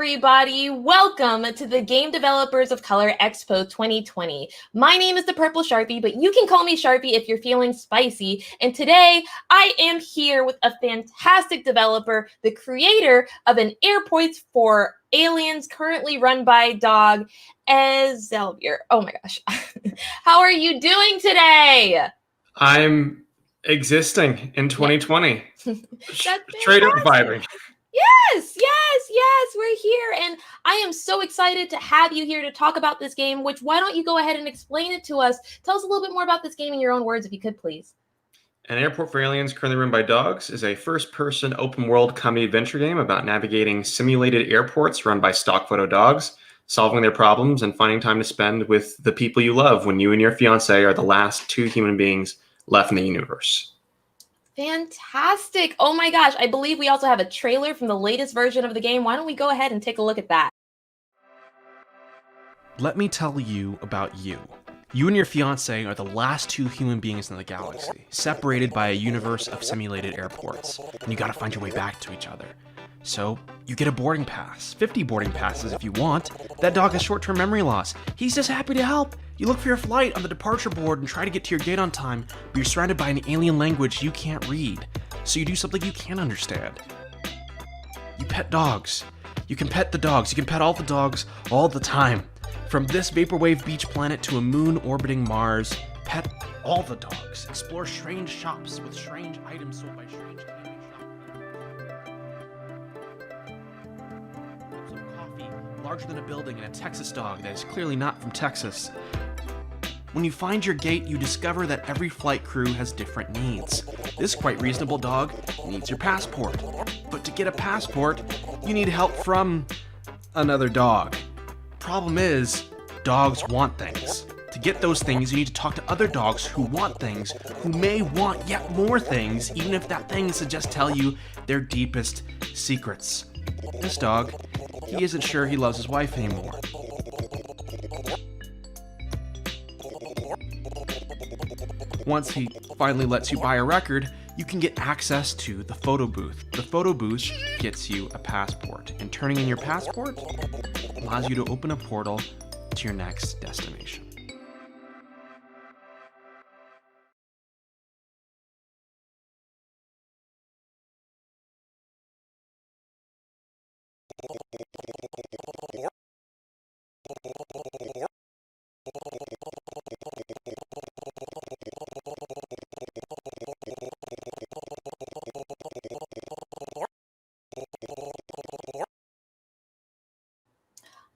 everybody. Welcome to the Game Developers of Color Expo 2020. My name is the Purple Sharpie, but you can call me Sharpie if you're feeling spicy. And today I am here with a fantastic developer, the creator of an airports for aliens currently run by dog, Xalavier. Oh my gosh. How are you doing today? I'm existing in 2020. Straight up vibing. Yes, we're here. And I am so excited to have you here to talk about this game, which why don't you go ahead and explain it to us? Tell us a little bit more about this game in your own words, if you could, please. An Airport for Aliens Currently Run by Dogs is a first-person open-world comedy adventure game about navigating simulated airports run by stock photo dogs, solving their problems, and finding time to spend with the people you love when you and your fiancé are the last two human beings left in the universe. Fantastic. Oh my gosh. I believe we also have a trailer from the latest version of the game. Why don't we go ahead and take a look at that? Let me tell you about you. You and your fiancé are the last two human beings in the galaxy, separated by a universe of simulated airports, and you gotta find your way back to each other. So, you get a boarding pass, 50 boarding passes if you want. That dog has short-term memory loss. He's just happy to help. You look for your flight on the departure board and try to get to your gate on time, but you're surrounded by an alien language you can't read. So you do something you can't understand. You pet dogs. You can pet the dogs. You can pet all the dogs all the time. From this vaporwave beach planet to a moon orbiting Mars, pet all the dogs. Explore strange shops with strange items sold by strange anime shops. Of coffee larger than a building and a Texas dog that is clearly not from Texas. When you find your gate, you discover that every flight crew has different needs. This quite reasonable dog needs your passport. But to get a passport, you need help from another dog. Problem is, dogs want things. To get those things, you need to talk to other dogs who want things, who may want yet more things, even if that thing is to just tell you their deepest secrets. This dog, he isn't sure he loves his wife anymore. Once he finally lets you buy a record, you can get access to the photo booth. The photo booth gets you a passport, and turning in your passport allows you to open a portal to your next destination.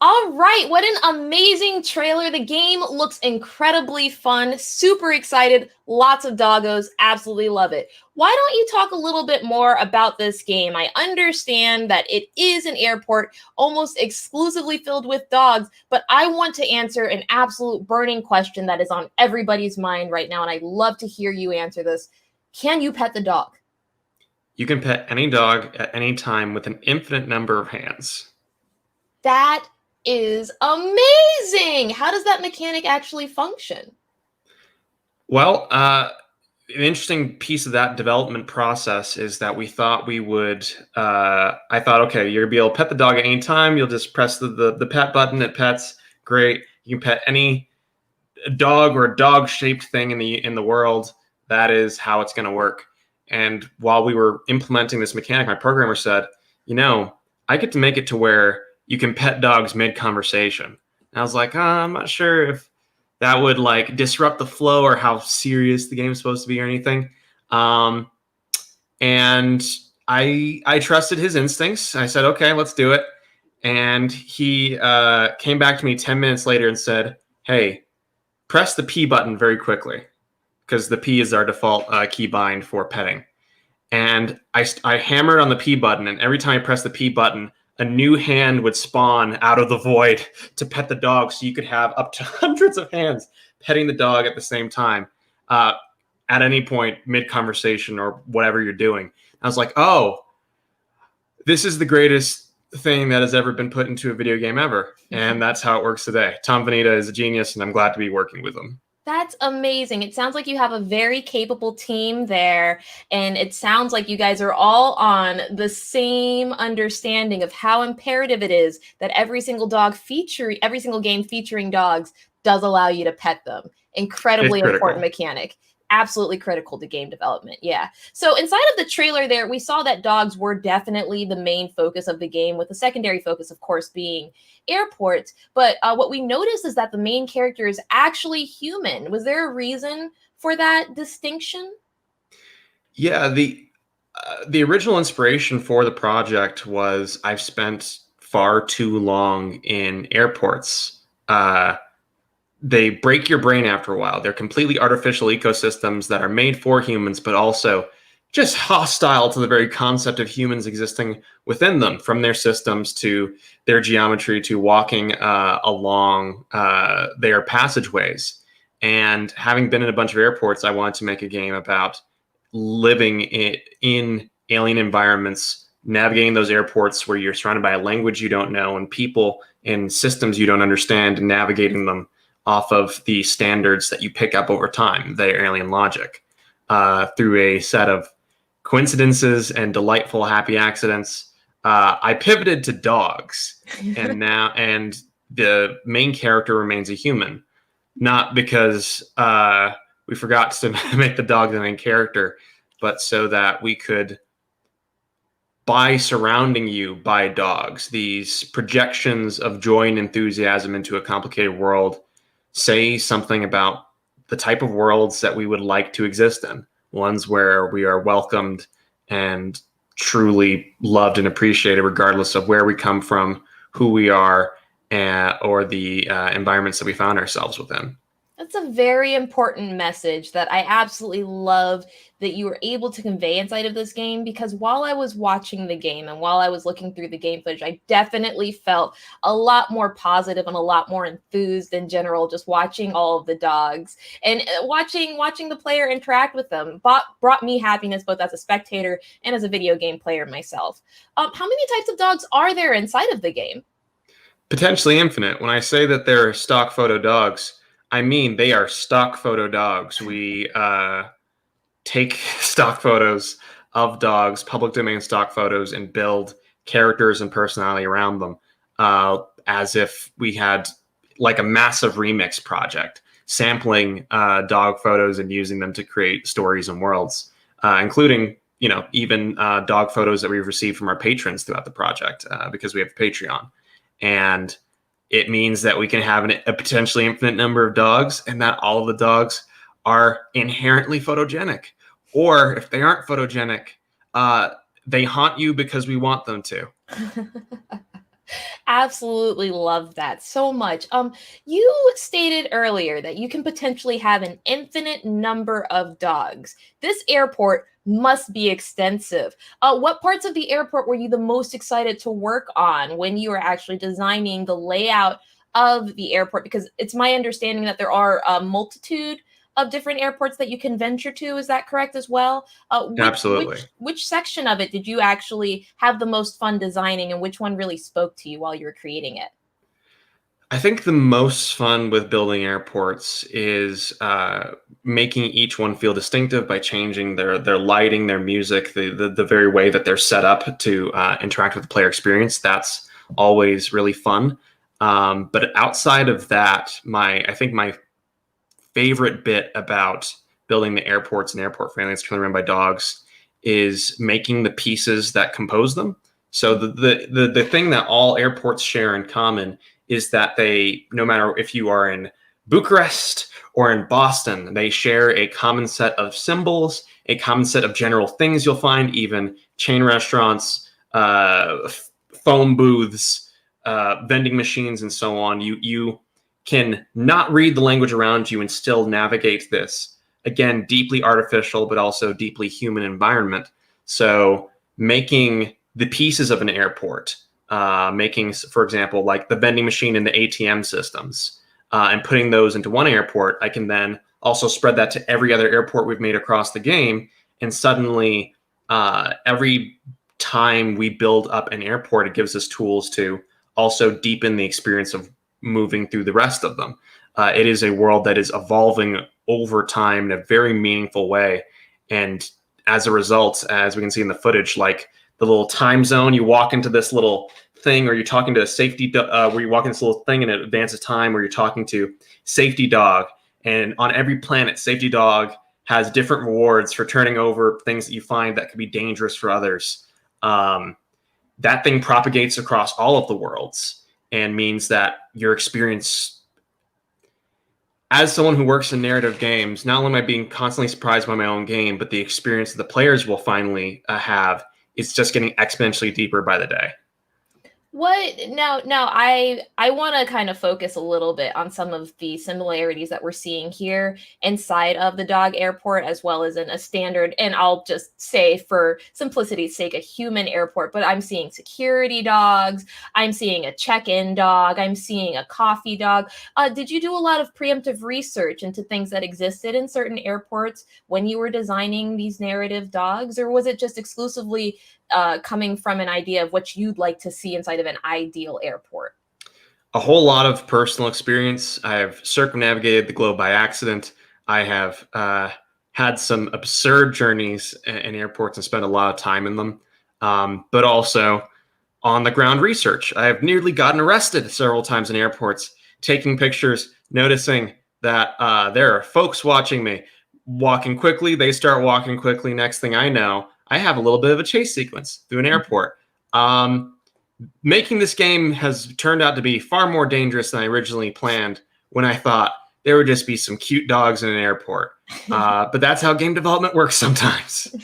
All right, what an amazing trailer. The game looks incredibly fun, super excited, lots of doggos, absolutely love it. Why don't you talk a little bit more about this game? I understand that it is an airport almost exclusively filled with dogs, but I want to answer an absolute burning question that is on everybody's mind right now, and I'd love to hear you answer this. Can you pet the dog? You can pet any dog at any time with an infinite number of hands. That is amazing. How does that mechanic actually function? Well, an interesting piece of that development process is that we thought we would, I thought, okay, you're going to be able to pet the dog at any time. You'll just press the pet button. It pets. Great. You can pet any dog or dog-shaped thing in the world. That is how it's going to work. And while we were implementing this mechanic, my programmer said, I get to make it to where you can pet dogs mid-conversation. And I was like, I'm not sure if that would disrupt the flow or how serious the game is supposed to be or anything. And I trusted his instincts. I said, okay, let's do it. And he came back to me 10 minutes later and said, hey, press the P button very quickly, because the P is our default keybind for petting. And I hammered on the P button, and every time I pressed the P button, a new hand would spawn out of the void to pet the dog, so you could have up to hundreds of hands petting the dog at the same time at any point mid-conversation or whatever you're doing. I was like, oh, this is the greatest thing that has ever been put into a video game ever. And that's how it works today. Tom Vanita is a genius, and I'm glad to be working with him. That's amazing. It sounds like you have a very capable team there, and it sounds like you guys are all on the same understanding of how imperative it is that every single game featuring dogs does allow you to pet them. It's Incredibly important critical. mechanic. Absolutely critical to game development. Yeah. So inside of the trailer there, we saw that dogs were definitely the main focus of the game, with the secondary focus, of course, being airports. But what we noticed is that the main character is actually human. Was there a reason for that distinction? Yeah, the original inspiration for the project was I've spent far too long in airports. They break your brain after a while. They're completely artificial ecosystems that are made for humans, but also just hostile to the very concept of humans existing within them, from their systems to their geometry to walking along their passageways. And having been in a bunch of airports, I wanted to make a game about living in alien environments, navigating those airports where you're surrounded by a language you don't know and people and systems you don't understand, and navigating them off of the standards that you pick up over time, their alien logic, through a set of coincidences and delightful happy accidents. I pivoted to dogs, and the main character remains a human, not because we forgot to make the dog the main character, but so that we could, by surrounding you by dogs, these projections of joy and enthusiasm into a complicated world, say something about the type of worlds that we would like to exist in, ones where we are welcomed and truly loved and appreciated, regardless of where we come from, who we are, or the environments that we found ourselves within. That's a very important message that I absolutely love that you were able to convey inside of this game, because while I was watching the game and while I was looking through the game footage, I definitely felt a lot more positive and a lot more enthused in general, just watching all of the dogs and watching the player interact with them brought me happiness, both as a spectator and as a video game player myself. How many types of dogs are there inside of the game? Potentially infinite. When I say that they're stock photo dogs, I mean they are stock photo dogs. We take stock photos of dogs, public domain stock photos, and build characters and personality around them, as if we had like a massive remix project, sampling dog photos and using them to create stories and worlds, including even dog photos that we've received from our patrons throughout the project, because we have Patreon. And it means that we can have a potentially infinite number of dogs, and that all of the dogs are inherently photogenic. Or if they aren't photogenic, they haunt you because we want them to. Absolutely love that so much. You stated earlier that you can potentially have an infinite number of dogs. This airport must be extensive. What parts of the airport were you the most excited to work on when you were actually designing the layout of the airport? Because it's my understanding that there are a multitude of different airports that you can venture to. Is that correct as well? Absolutely. Which section of it did you actually have the most fun designing, and which one really spoke to you while you were creating it? I think the most fun with building airports is making each one feel distinctive by changing their lighting, their music, the very way that they're set up to interact with the player experience. That's always really fun. But outside of that, I think my favorite bit about building the airports and airport families currently run by dogs is making the pieces that compose them. So the thing that all airports share in common is that they, no matter if you are in Bucharest or in Boston, they share a common set of symbols, a common set of general things you'll find, even chain restaurants, phone booths, vending machines, and so on. You can not read the language around you and still navigate this, again, deeply artificial, but also deeply human environment. So making the pieces of an airport, making, for example, like the vending machine and the ATM systems, and putting those into one airport, I can then also spread that to every other airport we've made across the game. And suddenly, every time we build up an airport, it gives us tools to also deepen the experience of moving through the rest of them. It is a world that is evolving over time in a very meaningful way. And as a result, as we can see in the footage, like the little time zone, you walk into this little thing, or you're talking to a safety, where you walk in this little thing and it advances time, where you're talking to safety dog. And on every planet, safety dog has different rewards for turning over things that you find that could be dangerous for others. That thing propagates across all of the worlds and means that your experience, as someone who works in narrative games, not only am I being constantly surprised by my own game, but the experience that the players will finally have is just getting exponentially deeper by the day. What now? I want to kind of focus a little bit on some of the similarities that we're seeing here inside of the dog airport, as well as in a standard, and I'll just say for simplicity's sake, a human airport. But I'm seeing security dogs. I'm seeing a check-in dog. I'm seeing a coffee dog. Did you do a lot of preemptive research into things that existed in certain airports when you were designing these narrative dogs, or was it just exclusively coming from an idea of what you'd like to see inside of an ideal airport? A whole lot of personal experience. I have circumnavigated the globe by accident. I have had some absurd journeys in airports and spent a lot of time in them, but also on the ground research. I have nearly gotten arrested several times in airports, taking pictures, noticing that there are folks watching me. Walking quickly, they start walking quickly. Next thing I know, I have a little bit of a chase sequence through an airport. Making this game has turned out to be far more dangerous than I originally planned, when I thought there would just be some cute dogs in an airport. But that's how game development works sometimes.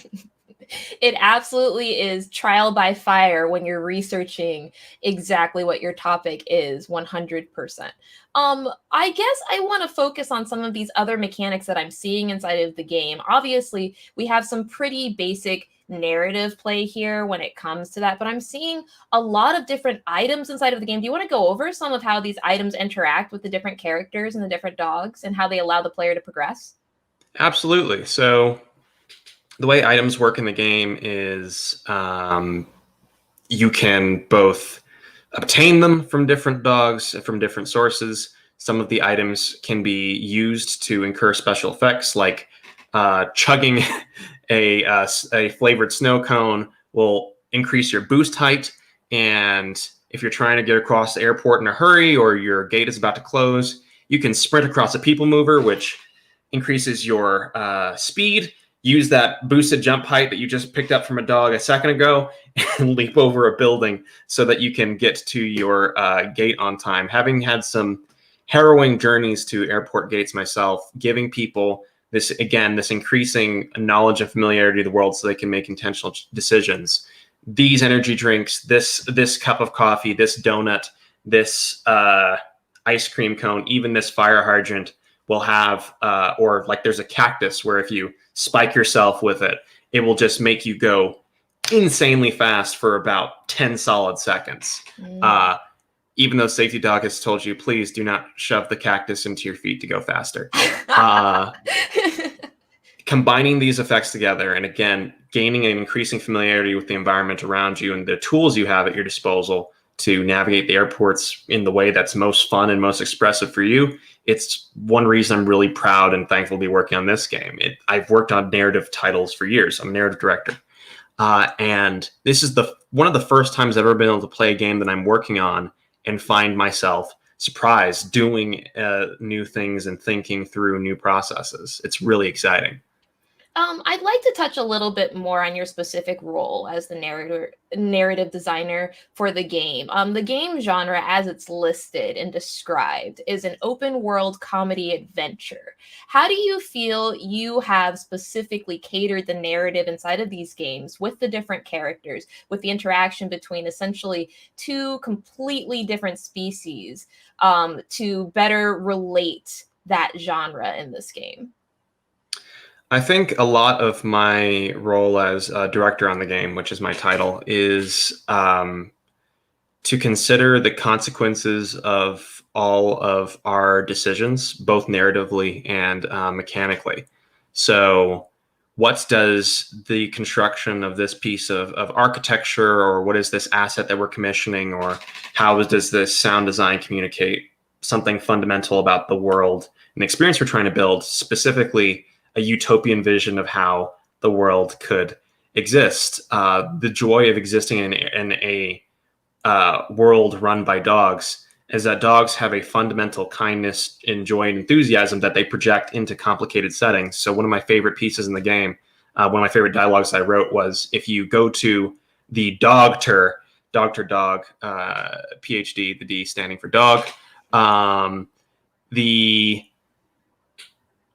It absolutely is trial by fire when you're researching exactly what your topic is, 100%. I guess I want to focus on some of these other mechanics that I'm seeing inside of the game. Obviously, we have some pretty basic narrative play here when it comes to that, but I'm seeing a lot of different items inside of the game. Do you want to go over some of how these items interact with the different characters and the different dogs, and how they allow the player to progress? Absolutely. So the way items work in the game is you can both obtain them from different dogs, from different sources. Some of the items can be used to incur special effects, like chugging a flavored snow cone will increase your boost height. And if you're trying to get across the airport in a hurry, or your gate is about to close, you can sprint across a people mover, which increases your speed. Use that boosted jump height that you just picked up from a dog a second ago and leap over a building so that you can get to your gate on time. Having had some harrowing journeys to airport gates myself, giving people this increasing knowledge and familiarity of the world so they can make intentional decisions. These energy drinks, this cup of coffee, this donut, this ice cream cone, even this fire hydrant will have, or like there's a cactus where if you spike yourself with it, it will just make you go insanely fast for about 10 solid seconds. Even though safety dog has told you, please do not shove the cactus into your feet to go faster. Combining these effects together, and again, gaining an increasing familiarity with the environment around you and the tools you have at your disposal to navigate the airports in the way that's most fun and most expressive for you. It's one reason I'm really proud and thankful to be working on this game. I've worked on narrative titles for years. I'm a narrative director. And this is one of the first times I've ever been able to play a game that I'm working on and find myself surprised doing new things and thinking through new processes. It's really exciting. I'd like to touch a little bit more on your specific role as the narrative designer for the game. The game genre, as it's listed and described, is an open world comedy adventure. How do you feel you have specifically catered the narrative inside of these games with the different characters, with the interaction between essentially two completely different species, to better relate that genre in this game? I think a lot of my role as a director on the game, which is my title, is to consider the consequences of all of our decisions, both narratively and mechanically. So what does the construction of this piece of architecture, or what is this asset that we're commissioning, or how does this sound design communicate something fundamental about the world and the experience we're trying to build, specifically a utopian vision of how the world could exist. The joy of existing in a world run by dogs is that dogs have a fundamental kindness and joy and enthusiasm that they project into complicated settings. So one of my favorite pieces in the game, one of my favorite dialogues I wrote was, if you go to the Dogter dog, PhD, the D standing for dog, the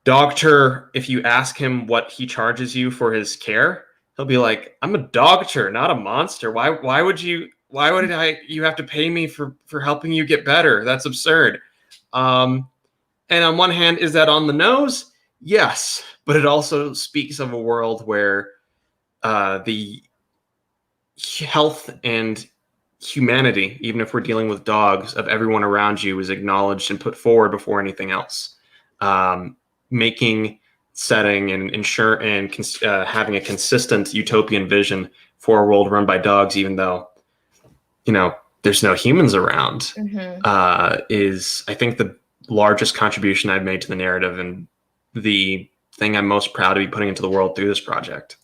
Dogter, if you ask him what he charges you for his care, he'll be like, "I'm a Dogter, not a monster. Why would you have to pay me for helping you get better? That's absurd." And on one hand, is that on the nose? Yes, but it also speaks of a world where the health and humanity, even if we're dealing with dogs, of everyone around you is acknowledged and put forward before anything else. Making, setting, and having a consistent utopian vision for a world run by dogs, even though, there's no humans around, is, I think, the largest contribution I've made to the narrative and the thing I'm most proud to be putting into the world through this project.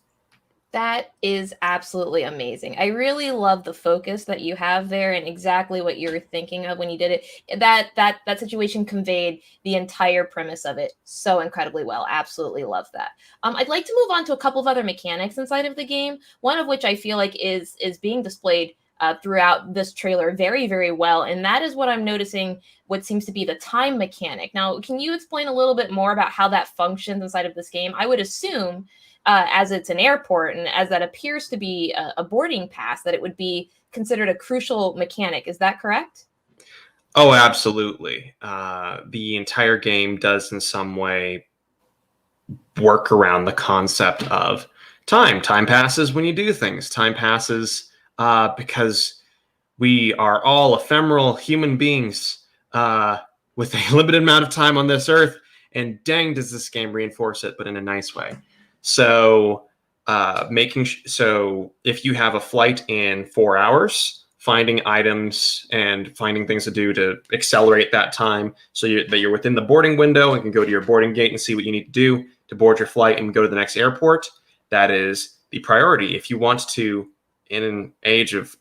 That is absolutely amazing. I really love the focus that you have there and exactly what you were thinking of when you did it. That situation conveyed the entire premise of it so incredibly well. Absolutely love that. I'd like to move on to a couple of other mechanics inside of the game, one of which I feel like is being displayed throughout this trailer very, very well. And that is what I'm noticing, what seems to be the time mechanic. Now, can you explain a little bit more about how that functions inside of this game? I would assume, as it's an airport and as that appears to be a boarding pass, that it would be considered a crucial mechanic. Is that correct? Oh, absolutely. The entire game does in some way work around the concept of time. Time passes when you do things. Time passes because we are all ephemeral human beings with a limited amount of time on this earth. And dang, does this game reinforce it, but in a nice way. So so if you have a flight in 4 hours, finding items and finding things to do to accelerate that time so that you're within the boarding window and can go to your boarding gate and see what you need to do to board your flight and go to the next airport, that is the priority. If you want to, in an age of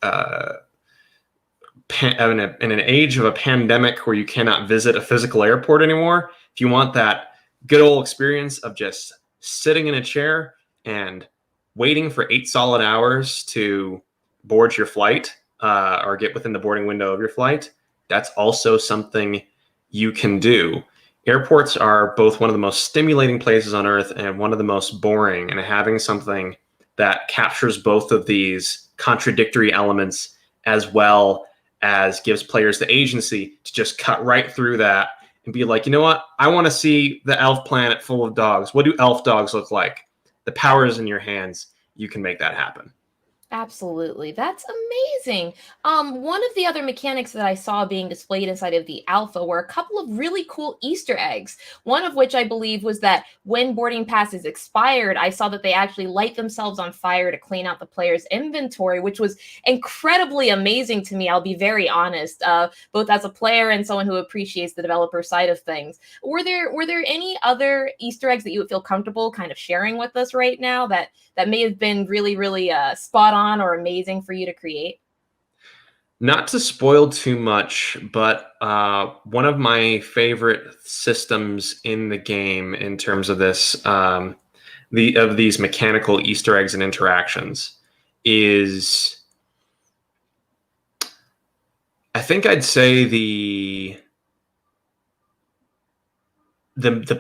in an age of a pandemic where you cannot visit a physical airport anymore, if you want that good old experience of just sitting in a chair and waiting for 8 solid hours to board your flight or get within the boarding window of your flight, that's also something you can do. Airports are both one of the most stimulating places on earth and one of the most boring, and having something that captures both of these contradictory elements as well as gives players the agency to just cut right through that and be like, you know what? I want to see the elf planet full of dogs. What do elf dogs look like? The power is in your hands. You can make that happen. Absolutely. That's amazing. One of the other mechanics that I saw being displayed inside of the alpha were a couple of really cool Easter eggs. One of which I believe was that when boarding passes expired, I saw that they actually light themselves on fire to clean out the player's inventory, which was incredibly amazing to me. I'll be very honest, both as a player and someone who appreciates the developer side of things. Were there any other Easter eggs that you would feel comfortable kind of sharing with us right now that may have been really, really spot on or amazing for you to create? Not to spoil too much, but one of my favorite systems in the game in terms of this, of these mechanical Easter eggs and interactions is, I think I'd say the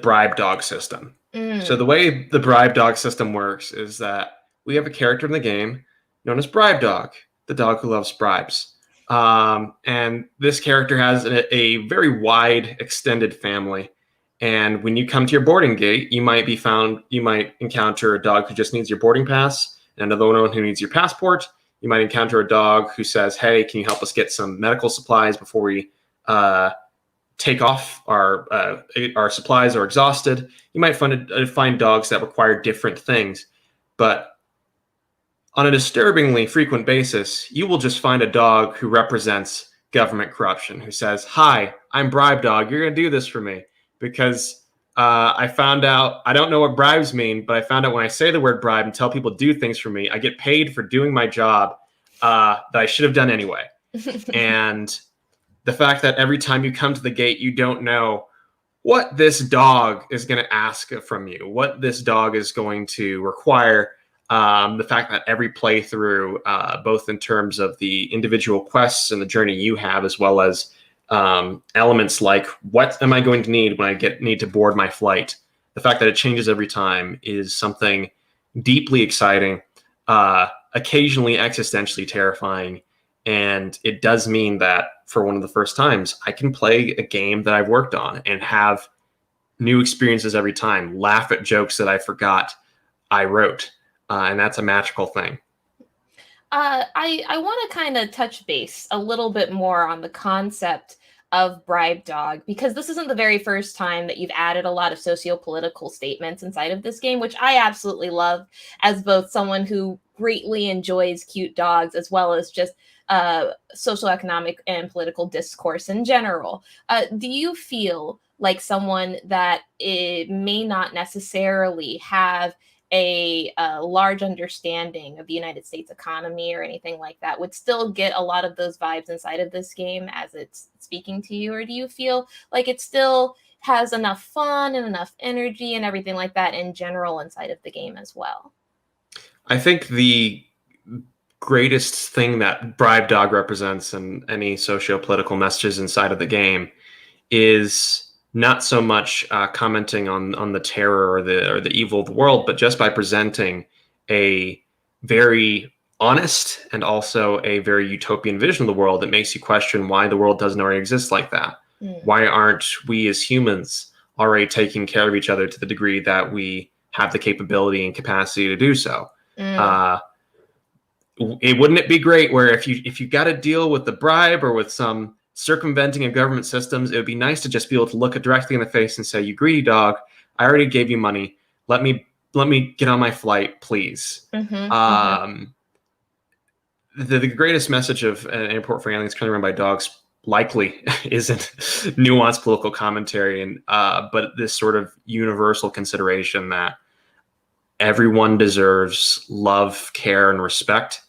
bribe dog system. So the way the bribe dog system works is that we have a character in the game known as Bribe Dog, the dog who loves bribes. And this character has a very wide, extended family. And when you come to your boarding gate, you might encounter a dog who just needs your boarding pass, and another one who needs your passport. You might encounter a dog who says, "Hey, can you help us get some medical supplies before we take off? Our supplies are exhausted." You might find dogs that require different things, but on a disturbingly frequent basis, you will just find a dog who represents government corruption, who says, "Hi, I'm Bribe Dog. You're going to do this for me. Because I found out, I don't know what bribes mean, but I found out when I say the word bribe and tell people do things for me, I get paid for doing my job that I should have done anyway. And the fact that every time you come to the gate, you don't know what this dog is going to ask from you, what this dog is going to require. The fact that every playthrough, both in terms of the individual quests and the journey you have, as well as elements like what am I going to need when I need to board my flight, the fact that it changes every time is something deeply exciting, occasionally existentially terrifying. And it does mean that for one of the first times, I can play a game that I've worked on and have new experiences every time, laugh at jokes that I forgot I wrote. And that's a magical thing. I want to kind of touch base a little bit more on the concept of Bribe Dog, because this isn't the very first time that you've added a lot of socio-political statements inside of this game, which I absolutely love as both someone who greatly enjoys cute dogs as well as just social, economic, and political discourse in general. Do you feel like someone that it may not necessarily have a large understanding of the United States economy or anything like that would still get a lot of those vibes inside of this game as it's speaking to you? Or do you feel like it still has enough fun and enough energy and everything like that in general inside of the game as well? I think the greatest thing that Bribe Dog represents and any socio-political messages inside of the game is not so much commenting on the terror or the evil of the world, but just by presenting a very honest and also a very utopian vision of the world that makes you question why the world doesn't already exist like that. Why aren't we as humans already taking care of each other to the degree that we have the capability and capacity to do so? Wouldn't it be great where if you got to deal with the bribe or with some circumventing of government systems, it would be nice to just be able to look it directly in the face and say, "You greedy dog, I already gave you money. Let me get on my flight, please." The greatest message of an airport for aliens currently run by dogs likely isn't nuanced political commentary, and but this sort of universal consideration that everyone deserves love, care, and respect.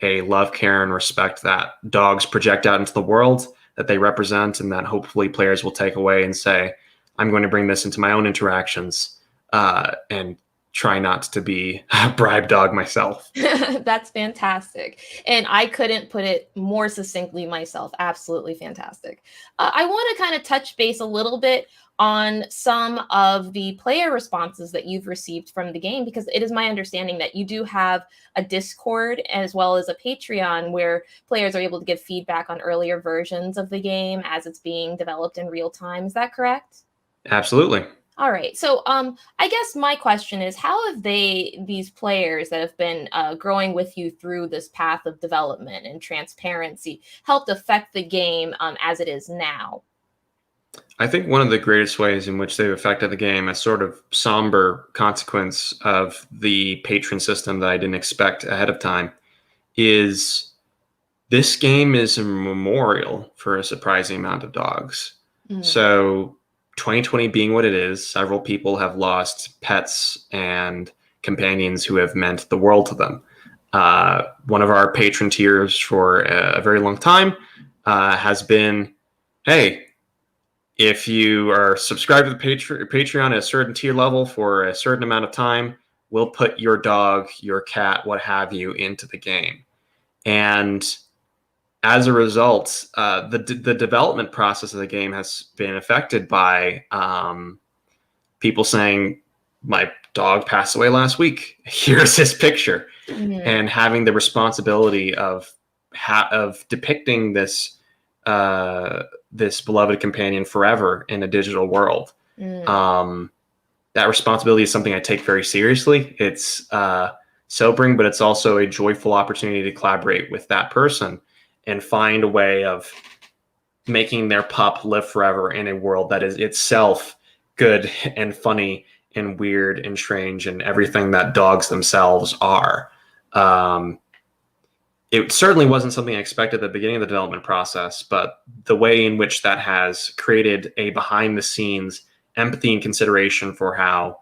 A love, care, and respect that dogs project out into the world, that they represent, and that hopefully players will take away and say, I'm going to bring this into my own interactions and try not to be a bribe dog myself. That's fantastic. And I couldn't put it more succinctly myself. Absolutely fantastic. I want to kind of touch base a little bit on some of the player responses that you've received from the game, because it is my understanding that you do have a Discord as well as a Patreon where players are able to give feedback on earlier versions of the game as it's being developed in real time. Is that correct? Absolutely. All right. So I guess my question is, how have these players that have been growing with you through this path of development and transparency helped affect the game as it is now? I think one of the greatest ways in which they've affected the game, a sort of somber consequence of the patron system that I didn't expect ahead of time, is this game is a memorial for a surprising amount of dogs. So 2020 being what it is, several people have lost pets and companions who have meant the world to them. One of our patron tiers for a very long time has been, hey, if you are subscribed to the Patreon at a certain tier level for a certain amount of time, we'll put your dog, your cat, what have you, into the game. And as a result, the development process of the game has been affected by people saying, my dog passed away last week. Here's his picture. And having the responsibility of depicting this this beloved companion forever in a digital world. That responsibility is something I take very seriously. It's sobering, but it's also a joyful opportunity to collaborate with that person and find a way of making their pup live forever in a world that is itself good and funny and weird and strange and everything that dogs themselves are. it certainly wasn't something I expected at the beginning of the development process, but the way in which that has created a behind the scenes empathy and consideration for how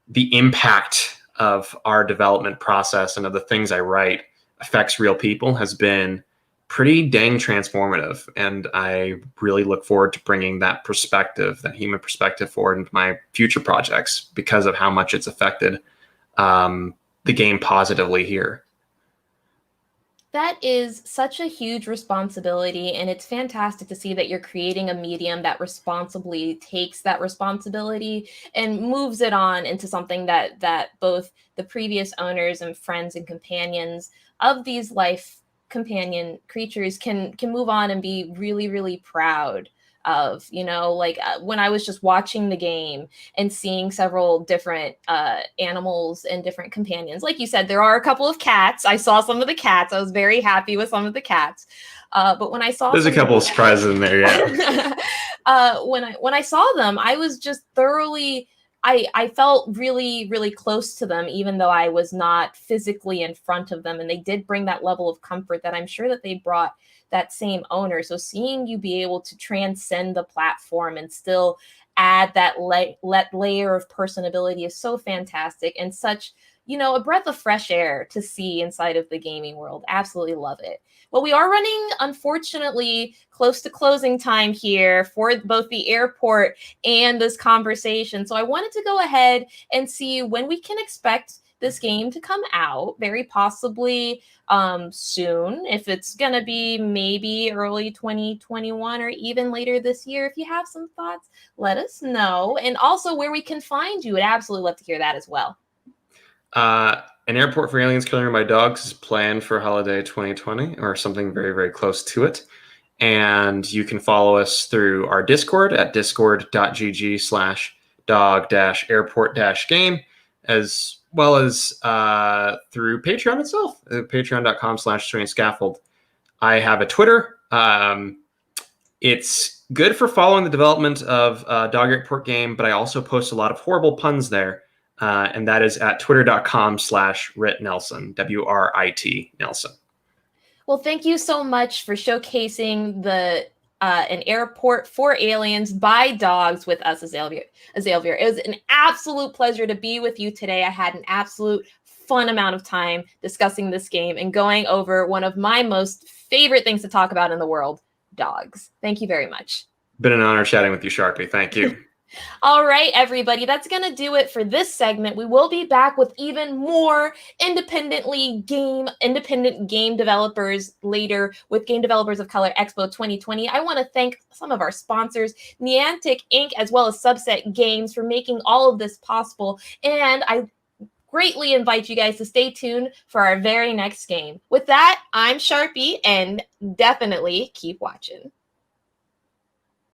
the impact of our development process and of the things I write affects real people has been pretty dang transformative. And I really look forward to bringing that perspective, that human perspective, forward into my future projects because of how much it's affected the game positively here. That is such a huge responsibility, and it's fantastic to see that you're creating a medium that responsibly takes that responsibility and moves it on into something that both the previous owners and friends and companions of these life companion creatures can move on and be really, really proud of. Like when I was just watching the game and seeing several different animals and different companions. Like you said, there are a couple of cats. I saw some of the cats. I was very happy with some of the cats. But when I saw There's a couple of surprises in there, yeah. When I saw them, I was just thoroughly. I felt really, really close to them, even though I was not physically in front of them. And they did bring that level of comfort that I'm sure that they brought that same owner. So seeing you be able to transcend the platform and still add that layer of personability is so fantastic and such, a breath of fresh air to see inside of the gaming world. Absolutely love it. Well, we are running, unfortunately, close to closing time here for both the airport and this conversation. So I wanted to go ahead and see when we can expect this game to come out, very possibly soon. If it's going to be maybe early 2021 or even later this year. If you have some thoughts, let us know. And also where we can find you. I'd absolutely love to hear that as well. An Airport for Aliens Killing My Dogs is planned for holiday 2020 or something very, very close to it. And you can follow us through our Discord at discord.gg/dog-airport-game, as well as through Patreon itself, patreon.com/strange-scaffold. I have a Twitter. It's good for following the development of Dog Airport game, but I also post a lot of horrible puns there. And that is at twitter.com/RitNelson, WRIT Nelson. Well, thank you so much for showcasing an airport for aliens by dogs with us, Xalavier. It was an absolute pleasure to be with you today. I had an absolute fun amount of time discussing this game and going over one of my most favorite things to talk about in the world, dogs. Thank you very much. Been an honor chatting with you, Sharpie. Thank you. All right, everybody, that's going to do it for this segment. We will be back with even more independent game developers later with Game Developers of Color Expo 2020. I want to thank some of our sponsors, Niantic Inc., as well as Subset Games, for making all of this possible. And I greatly invite you guys to stay tuned for our very next game. With that, I'm Sharpie, and definitely keep watching.